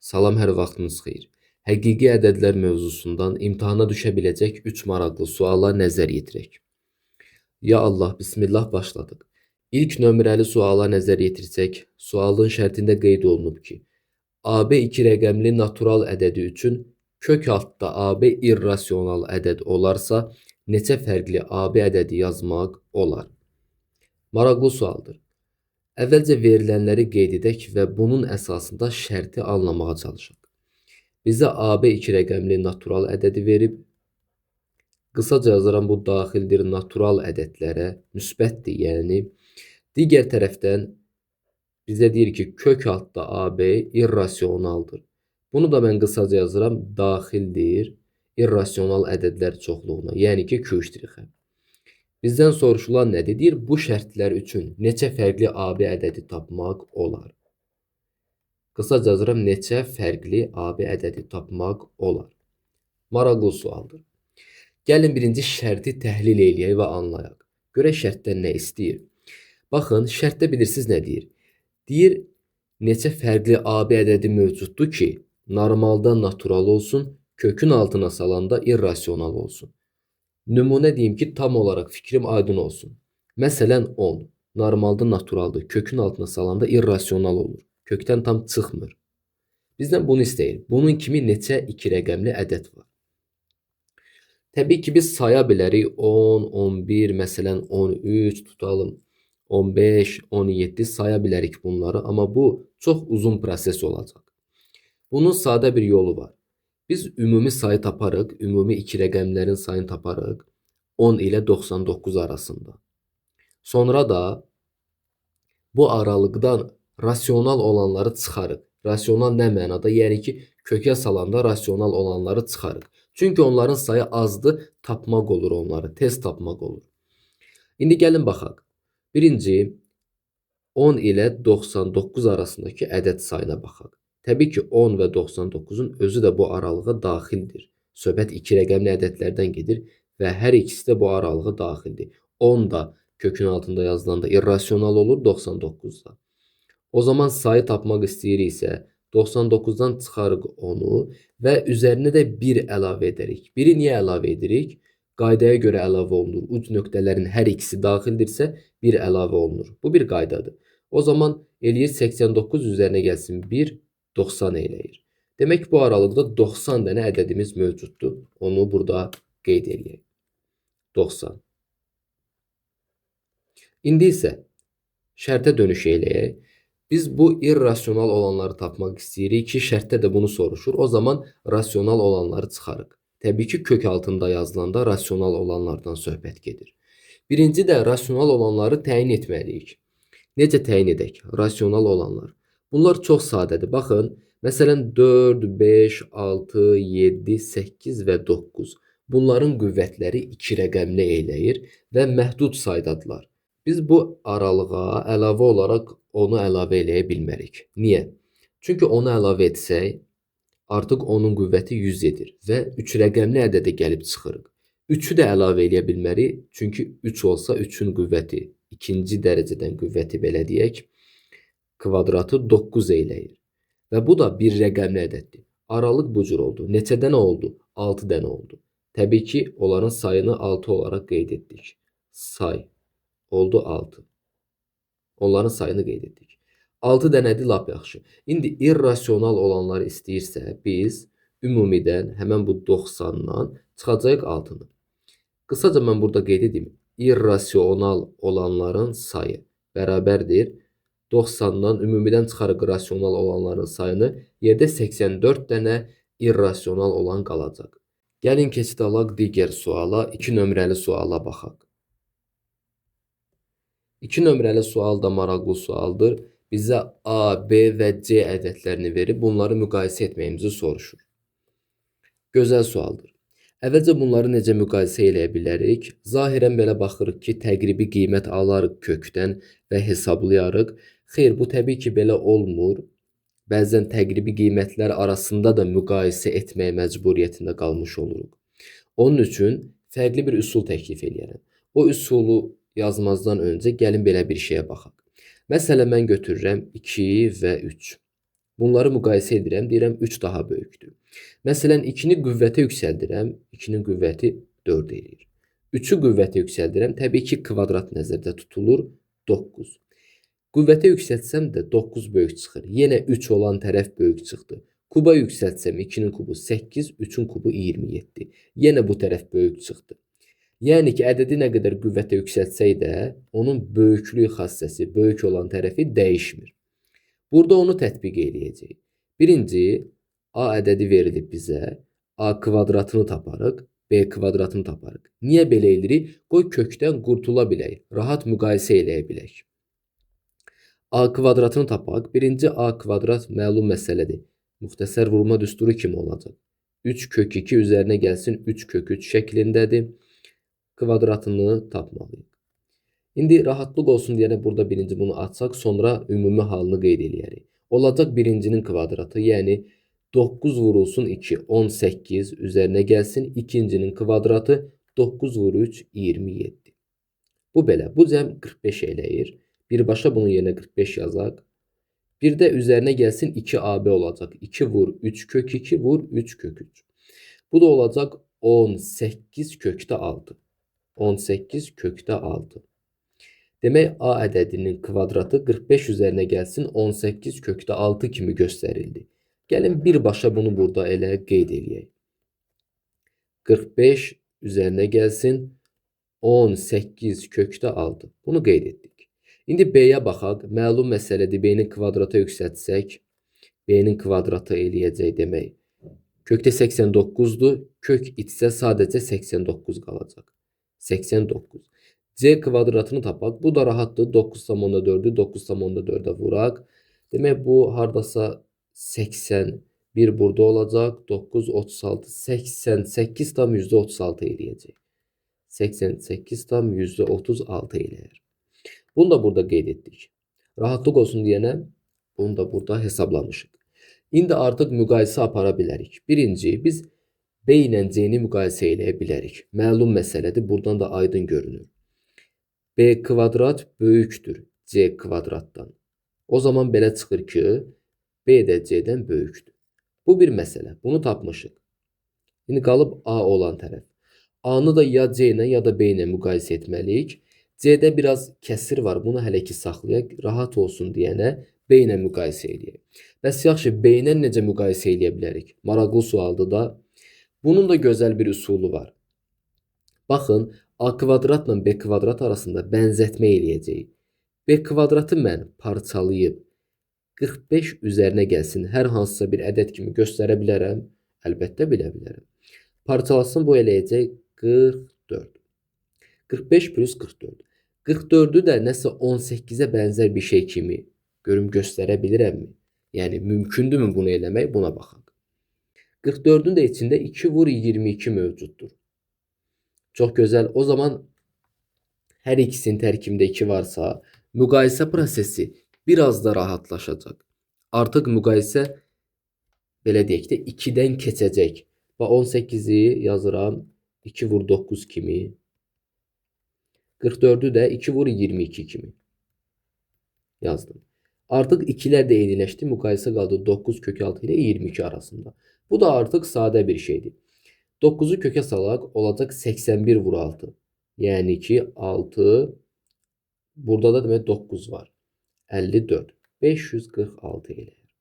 Salam, hər vaxtınız xeyir. Həqiqi ədədlər mövzusundan imtahana düşə biləcək 3 maraqlı suala nəzər yetirək. Ya Allah, bismillah başladıq. İlk nömrəli suala nəzər yetirsək, sualın şərtində qeyd olunub ki, AB 2 rəqəmli natural ədədi üçün kök altda AB irrasional ədəd olarsa, neçə fərqli AB ədədi yazmaq olar? Maraqlı sualdır. Əvvəlcə verilənləri qeyd edək və bunun əsasında şərti anlamağa çalışaq. Bizə AB 2 rəqəmli natural ədədi verib. Qısaca yazıram, bu daxildir natural ədədlərə, müsbətdir yəni. Digər tərəfdən bizə deyir ki, kök altda AB irrasionaldır. Bunu da mən qısaca yazıram, daxildir irrasional ədədlər çoxluğuna, yəni ki, Q'. Bizdən soruşulan nədir? Deyir, bu şərtlər üçün neçə fərqli AB ədədi tapmaq olar? Qısaca yazıram, neçə fərqli AB ədədi tapmaq olar? Maraqlı sualdır. Gəlin birinci şərti təhlil eləyək və anlayaq. Görək şərtdən nə istəyir? Baxın, şərtdə bilirsiniz nə deyir? Deyir, neçə fərqli AB ədədi mövcuddur ki, normalda natural olsun, kökün altına salanda irrasional olsun. Nümunə deyim ki, tam olaraq fikrim aydın olsun. Məsələn 10. Normalda naturaldır. Kökün altına salanda irrasional olur. Kökdən tam çıxmır. Bizdən bunu istəyir. Bunun kimi neçə 2 rəqəmli ədəd var? Təbii ki, biz saya bilərik. 10, 11, məsələn 13 tutalım. 15, 17 saya bilərik bunları. Amma bu çox uzun proses olacaq. Bunun sadə bir yolu var. Biz ümumi sayı taparıq, ümumi 2 rəqəmlərin sayını taparıq 10 ilə 99 arasında. Sonra da bu aralıqdan rasional olanları çıxarıq. Rasional nə mənada? Yəni ki, kökə salanda rasional olanları çıxarıq. Çünki onların sayı azdır, tapmaq olur onları, tez tapmaq olur. İndi gəlin baxaq. Birinci, 10 ilə 99 arasındakı ədəd sayına baxaq. Təbii ki, 10 və 99-un özü də bu aralığa daxildir. Söhbət 2 rəqəmli ədədlərdən gedir və hər ikisi də bu aralığa daxildir. 10 da kökün altında yazılanda irrasional olur, 99 da. O zaman sayı tapmaq istəyiriksə, 99-dan çıxarıq onu və üzərinə də 1 əlavə edərik. 1-i niyə əlavə edirik? Qaydaya görə əlavə olunur. Uc nöqtələrin hər ikisi daxildirsə 1 əlavə olunur. Bu bir qaydadır. O zaman eləyir 89 üzərinə gəlsin 1, 90 eləyir. Demək bu aralıqda 90 dənə ədədimiz mövcuddur. Onu burada qeyd edək. 90. İndi isə şərtə dönüş eləyək. Biz bu irrasional olanları tapmaq istəyirik ki, şərtdə də bunu soruşur. O zaman rasional olanları çıxarıq. Təbii ki, kök altında yazılanda rasional olanlardan söhbət gedir. Birinci də rasional olanları təyin etməliyik. Necə təyin edək? Rasional olanlar. Bunlar çox sadədir. Baxın, məsələn 4, 5, 6, 7, 8 və 9. Bunların qüvvətləri 2 rəqəmli eləyir və məhdud saydadırlar. Biz bu aralığa əlavə olaraq onu əlavə eləyə bilmərik. Niyə? Çünki onu əlavə etsək, artıq onun qüvvəti 100 edir və 3 rəqəmli ədədə gəlib çıxırıq. 3-ü də əlavə eləyə bilmərik, çünki 3 olsa 3-ün qüvvəti, ikinci dərəcədən qüvvəti belə deyək, kvadratı 9 eləyir. Və bu da bir rəqəmli ədəddir. Aralıq bu cür oldu. Neçə dənə oldu? 6 dənə oldu. Təbii ki, onların sayını 6 olaraq qeyd etdik. Say oldu 6. Onların sayını qeyd etdik. 6 dənədir, lap yaxşı. İndi irrasional olanları istəyirsə, biz ümumidən həmən bu 90-dan çıxacaq 6-nı. Qısaca mən burada qeyd edeyim. İrrasional olanların sayı bərabərdir 90-dan ümumidən çıxarıq rasional olanların sayını, yerdə 84 dənə irrasional olan qalacaq. Gəlin keçid alaq digər suala, 2 nömrəli suala baxaq. 2 nömrəli sual da maraqlı sualdır. Bizə A, B və C ədədlərini verib, bunları müqayisə etməyimizi soruşur. Gözəl sualdır. Əvvəlcə bunları necə müqayisə eləyə bilərik? Zahirən belə baxırıq ki, təqribi qiymət alarıq kökdən və hesablayarıq. Xeyr, bu təbii ki, belə olmur. Bəzən təqribi qiymətlər arasında da müqayisə etməyə məcburiyyətində qalmış oluruq. Onun üçün fərqli bir üsul təklif eləyərəm. O üsulu yazmazdan öncə gəlin belə bir şeyə baxaq. Məsələn, mən götürürəm 2 və 3. Bunları müqayisə edirəm, deyirəm 3 daha böyükdür. Məsələn, 2-ni qüvvətə yüksəldirəm, 2-nin qüvvəti 4 eləyir. 3-ü qüvvətə yüksəldirəm, təbii ki, kvadrat nəzərdə tutulur, 9. Qüvvətə yüksəltsəm də 9 böyük çıxır. Yenə 3 olan tərəf böyük çıxdı. Kuba yüksəltsəm 2-nin kubu 8, 3-ün kubu 27. Yenə bu tərəf böyük çıxdı. Yəni ki, ədədi nə qədər qüvvətə yüksəltsək də, onun böyüklük xassəsi, böyük olan tərəfi dəyişmir. Burada onu tətbiq eləyəcək. Birinci, A ədədi verilib bizə. A kvadratını taparıq, B kvadratını taparıq. Niyə belə edirik? Qoy kökdən qurtula bilək, rahat müqayisə eləyə bilək. A kvadratını tapaq. Birinci A kvadrat məlum məsələdir. Müxtəsər vurma düsturu kimi olacaq. 3 kök 2 üzərinə gəlsin 3 kök 3 şəklindədir. Kvadratını tapmalıyıq. İndi rahatlıq olsun deyənə burada birinci bunu açsaq, sonra ümumi halını qeyd eləyərik. Olacaq birincinin kvadratı, yəni 9 vurulsun 2, 18 üzərinə gəlsin. İkincinin kvadratı 9 vur 3, 27. Bu belə, bu cəm 45 eləyir. Birbaşa bunun yerinə 45 yazaq. Bir də üzərinə gəlsin 2AB olacaq. 2 vur 3 kök 2 vur 3 kök 3. Bu da olacaq 18 kökdə 6. 18 kökdə 6. Demək A ədədinin kvadratı 45 üzərinə gəlsin 18 kökdə 6 kimi göstərildi. Gəlin birbaşa bunu burada elə qeyd eləyək. 45 üzərinə gəlsin 18 kökdə 6. Bunu qeyd etdik. İndi B-yə baxaq. Məlum məsələdir. B-nin kvadrata yüksəltsək, B-nin kvadratı eləyəcək demək. Kökdə 89'dur. Kök içsə sadəcə 89 qalacaq. 89. C kvadratını tapaq. Bu da rahatdır. 9,4'ü 9,4'ə vuraq. Demək bu hardasa 81 burada olacaq. 9, 36, 88 tam %36 eləyəcək. 88 tam %36 eləyər. Bunu da burada qeyd etdik. Rahatlıq olsun deyənə bunu da burada hesablamışıq. İndi artıq müqayisə apara bilərik. Birinci, biz B ilə C-ni müqayisə eləyə bilərik. Məlum məsələdir. Buradan da aydın görünür. B kvadrat böyükdür C kvadratdan. O zaman belə çıxır ki, B də C-dən böyükdür. Bu bir məsələ. Bunu tapmışıq. İndi qalıb A olan tərəf. A-nı da ya C ilə ya da B ilə müqayisə etməliyik. C-də biraz kəsir var. Bunu hələ ki saxlayaq. Rahat olsun deyənə B ilə müqayisə edək. Bəs yaxşı, B ilə necə müqayisə edə bilərik? Maraqlı sualdır da. Bunun da gözəl bir üsulu var. Baxın, A kvadratla B kvadrat arasında bənzətmə eləyəcəyik. B kvadratı mən parçalayıb 45 üzərinə gəlsin hər hansısa bir ədəd kimi göstərə bilərəm. Əlbəttə bilə bilərəm. Parçalasın bu eləyəcək 44. 45 plus 44. 44'ü də nəsə 18'ə bənzər bir şey kimi görüm göstərə bilirəmmi? Yəni mümkündürmü bunu eləmək? Buna baxaq. 44'ün də içində 2 vur 22 mövcuddur. Çox gözəl. O zaman hər ikisinin tərkibində 2 varsa, müqayisə prosesi biraz da rahatlaşacaq. Artıq müqayisə belə deyək də 2-dən keçəcək. Və 18'i yazıram 2 vur 9 kimi. 44'ü də 2 vur 22 kimi yazdım. Artıq 2'lər də eyniləşdi. Müqayisə qaldı 9 kök 6 ilə 22 arasında. Bu da artıq sadə bir şeydir. 9'u kökə salaq olacaq 81 vur 6. Yəni ki 6. Burada da demək 9 var. 54. 546 eləyir.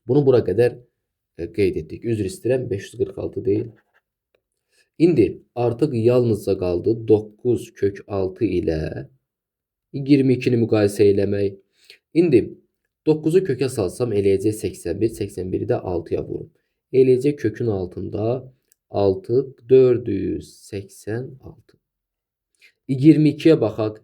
Bunu bura qədər qeyd etdik. Üzr istəyirəm, 546 deyil. İndi artıq yalnızca qaldı 9 kök 6 ilə 22'ni müqayisə eləmək. İndi 9'u kökə salsam eləyəcək 81. 81'i də 6'ya vurum. Eləyəcək kökün altında 6 486. 22'yə baxaq.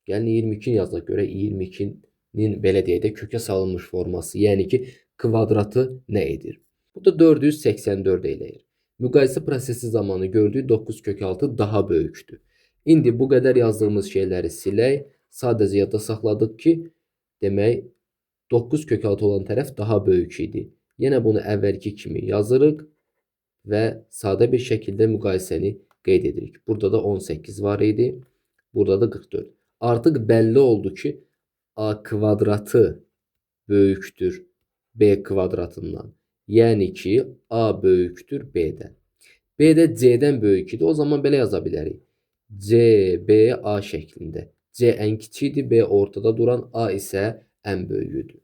Yəni 22'ni yazaq görə 22'nin belə deyək də kökə salınmış forması. Yəni ki kvadratı nə edir? Bu da 484 eləyir. Müqayisə prosesi zamanı gördük 9 kök 6 daha böyükdür. İndi bu qədər yazdığımız şeyləri silək. Sadəcə yadda saxladıq ki, demək 9 kök 6 olan tərəf daha böyük idi. Yenə bunu əvvəlki kimi yazırıq və sadə bir şəkildə müqayisəni qeyd edirik. Burada da 18 var idi. Burada da 44. Artıq bəlli oldu ki, A kvadratı böyükdür B kvadratından. Yəni ki, A böyükdür B-dən. B də C-dən böyük idi. O zaman belə yaza bilərik. C, B, A şəklində. C ən kiçikdir, B ortada duran, A isə ən böyüyüdür.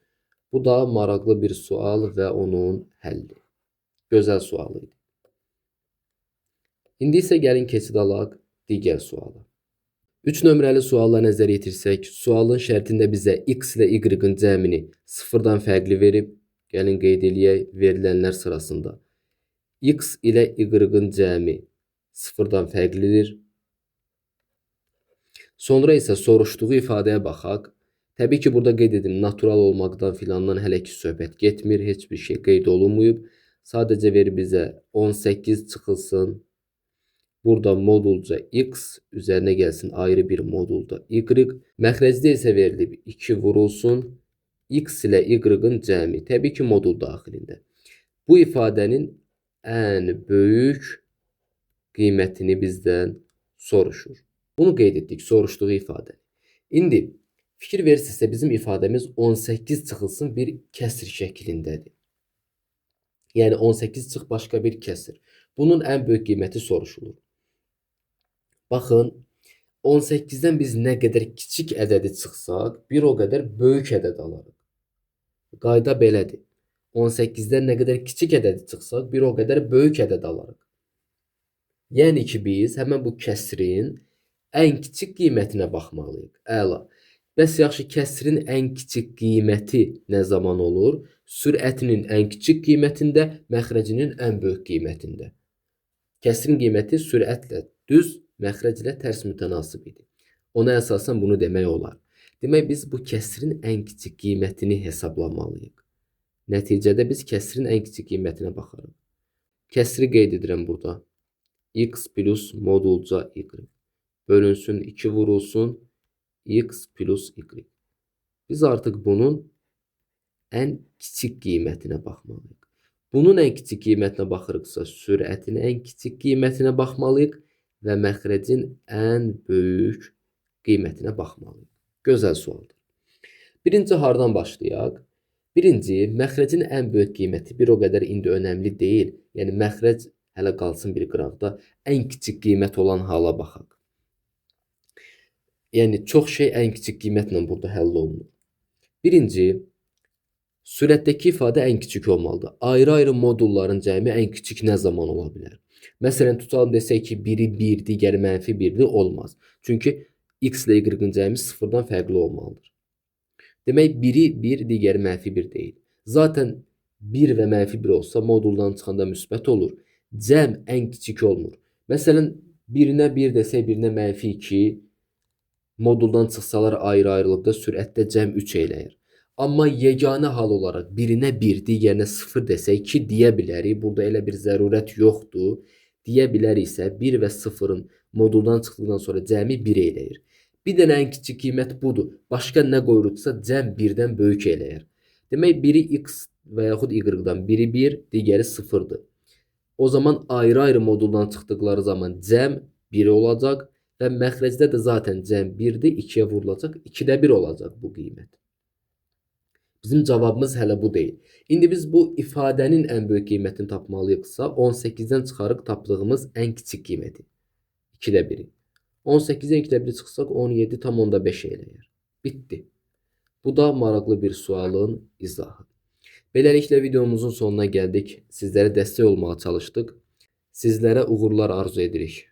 Bu da maraqlı bir sual və onun həlli. Gözəl sual idi. İndi isə gəlin keçid alaq digər suala. 3 nömrəli sualla nəzər yetirsək, sualın şərtində bizə x ilə y-ın cəmini sıfırdan fərqli verib. Gəlin qeyd eləyək verilənlər sırasında. X ilə y-ın cəmi sıfırdan fərqlidir. Sonra isə soruşduğu ifadəyə baxaq. Təbii ki, burada qeyd edim, natural olmaqdan filandan hələ ki söhbət getmir. Heç bir şey qeyd olunmuyub. Sadəcə verir bizə 18 çıxılsın. Burada modulca x, üzərinə gəlsin ayrı bir modulda y. Məxrəcdə isə verilib 2 vurulsun. X ilə y-ın cəmi. Təbii ki, modul daxilində. Bu ifadənin ən böyük qiymətini bizdən soruşur. Bunu qeyd etdik, soruşduğu ifadə. İndi fikir verirsinizsə bizim ifadəmiz 18 çıxılsın bir kəsr şəklindədir. Yəni 18 çıx başqa bir kəsr. Bunun ən böyük qiyməti soruşulur. Baxın, 18-dən biz nə qədər kiçik ədədi çıxsaq, bir o qədər böyük ədəd alarıq. Qayda belədir. 18-dən nə qədər kiçik ədədi çıxsaq, bir o qədər böyük ədəd alarıq. Yəni ki, biz həmən bu kəsrin ən kiçik qiymətinə baxmalıyıq. Əla. Bəs yaxşı, kəsrin ən kiçik qiyməti nə zaman olur? Sürətinin ən kiçik qiymətində, məxrəcinin ən böyük qiymətində. Kəsrin qiyməti sürətlə düz, məxrəc ilə tərs mütənasib idi. Ona əsasən bunu demək olar. Demək, biz bu kəsrin ən kiçik qiymətini hesablamalıyıq. Nəticədə biz kəsrin ən kiçik qiymətinə baxarıq. Kəsri qeyd edirəm burada. X plus modulca y. Bölünsün 2 vurulsun. X plus y. Biz artıq bunun ən kiçik qiymətinə baxmalıyıq. Bunun ən kiçik qiymətinə baxırıqsa, sürətin ən kiçik qiymətinə baxmalıyıq və məxrəcin ən böyük qiymətinə baxmalıyıq. Gözəl sualdır. Birinci hardan başlayaq? Birinci, məxrəcin ən böyük qiyməti bir o qədər indi önəmli deyil. Yəni, məxrəc hələ qalsın bir qıraqda. Ən kiçik qiymət olan hala baxaq. Yəni, çox şey ən kiçik qiymətlə burada həll olunur. Birinci, sürətdəki ifadə ən kiçik olmalıdır. Ayrı-ayrı modulların cəmi ən kiçik nə zaman ola bilər? Məsələn, tutalım desək ki, biri 1, digəri mənfi 1-dir, olmaz. Çünki x ilə y-ın cəmi sıfırdan fərqli olmalıdır. Demək, biri 1, digəri mənfi 1 deyil. Zaten 1 və mənfi 1 olsa, moduldan çıxanda müsbət olur. Cəm ən kiçik olmur. Məsələn, birinə 1 desək, birinə mənfi 2, moduldan çıxsalar ayrı-ayrılıqda sürətdə cəm 3 eləyir. Amma yeganə hal olaraq birinə 1, digərinə 0 desək 2 deyə bilərik. Burada elə bir zərurət yoxdur. Deyə biləriksə 1 və 0-ın moduldan çıxdıqdan sonra cəmi 1 eləyir. Bir dənə ən kiçik qiymət budur. Başqa nə qoyuruqsa cəm 1-dən böyük eləyir. Demək, biri x və yaxud y-dan biri 1, digəri 0-dır. O zaman ayrı-ayrı moduldan çıxdıqları zaman cəm 1 olacaq və məxrəcdə də zaten cəm 1-dir, 2-yə vurulacaq, 2-də 1 olacaq bu qiymət. Bizim cavabımız hələ bu deyil. İndi biz bu ifadənin ən böyük qiymətini tapmalıyıqsa, 18-dən çıxarıq tapdığımız ən kiçik qiyməti. 2-də 1-i. 18-dən 2-də 1 çıxsaq 17,5 eləyir. Bitdi. Bu da maraqlı bir sualın izahı. Beləliklə videomuzun sonuna gəldik. Sizlərə dəstək olmağa çalışdıq. Sizlərə uğurlar arzu edirik.